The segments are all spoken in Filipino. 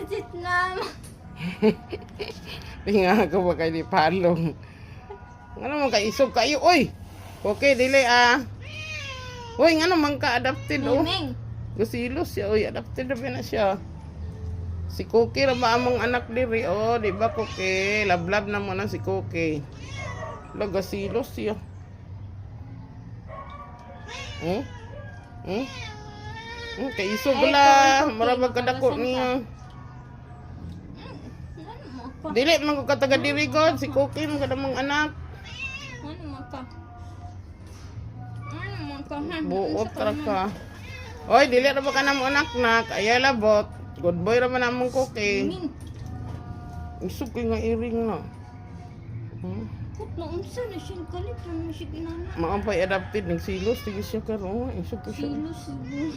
Pansit na. Tinga ko ba kay di palong. Ngano man ka isog kayo oy. Okay dili ah. Oy ngano man ka adapted oh. Ming. Gusilos siya oy, adapted na siya. Si Cookie ra ba among anak diri oh, di ba Cookie? Lablab na mo na si Cookie. Gasilos siya. Hmm? Hmm? Kay isog Ay, la, Cookie, marabag kadako makalasan niya. Ano mo ka? Dili man ko kataga diri god, si Cookie man kadamong anak. Ano mo ka? Ano mo ka? Buot ra ka. Oy, dili ra ba ka namo anak na, kaya labot. Good boy ra man among Cookie. Ming. Isog kay nga iring na. Hmm? Kut na unsa na siya kalit na siya kinana. Maampay adapted ng silos, sige siya karon, isog ko siya. Silos siguro.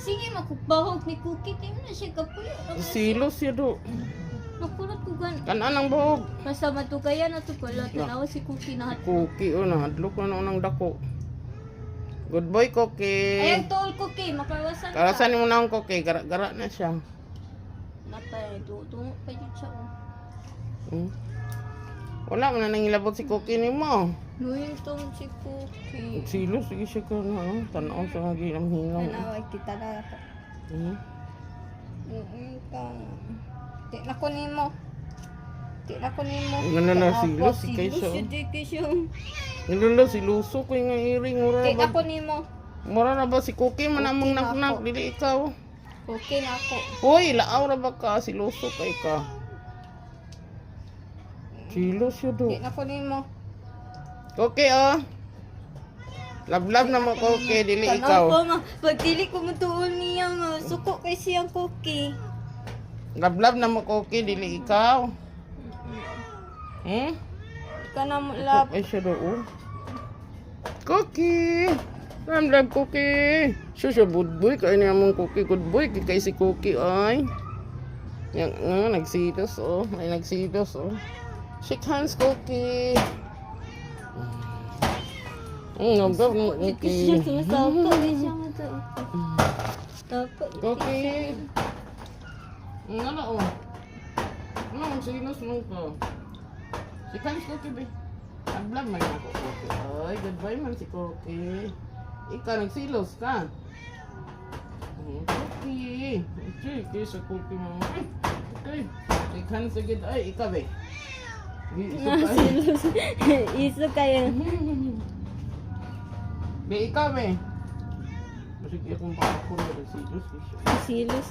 Sige, makupahog ni Cookie. Tingnan na siya kapuyo. Silos siya do. Nakulat ko gan. Kanan ang buhog. Basta matukayan na to pala. Tanawa si Cookie na hat. Cookie o nahadlok na nang dako. Good boy Cookie. Ayan tol Cookie. Makawasan ka. Karasan mo na ang Cookie, gara-gara na siya. Napay, tungo pa yun siya. Hmm? Wala man na nangilabot si Cookie ni mo. Nuhin tong si Cookie. Silos, sige siya ka na. Tanaw sa nga ginam-hingaw. Tanaway kita na ako. Hmm? Di na ko nimo. Di na ko nimo. Ganda na silos, si Kaisa. Nilala si Luso ko yung iring. Mura Di na na ko ba? nimo. Mura na ba si Cookie man among Cookie na nak-nak, ako. dili ikaw. Cookie na ako. Hoy, laaw ra ba ka? Si Luso kay ka. Silos siya do. Di na ko nimo. Cookie oh. Lablab na mo Cookie, dili Tanaw ikaw. ko ma. Pag dili ko mutuon niya ma. Suko kay siyang Cookie. Lablab na mo Cookie, dili ikaw. Hmm? Ka na mo lab. Ay siya do oh. Cookie. Lablab Cookie. Siya good boy kay niya mong Cookie, good boy kay si Cookie ay. Yang nagsitos oh, ay nagsitos oh. Shake hands Cookie. Nabab ng Cookie. Sumasapa kay siya nga to. Dapat. Cookie. Ano oh? Ano sinos mo ko? Si Kans Cookie be. Ablab man ako Cookie. Ay, goodbye man si Cookie. Ikaw nagsilos ka. Cookie. Okay, sa Cookie mo. Okay. Si Kans agad ay ikaw be. Nasilos. Iso kayo. Be ikaw be. Sige akong pakakuro ng silos. Silos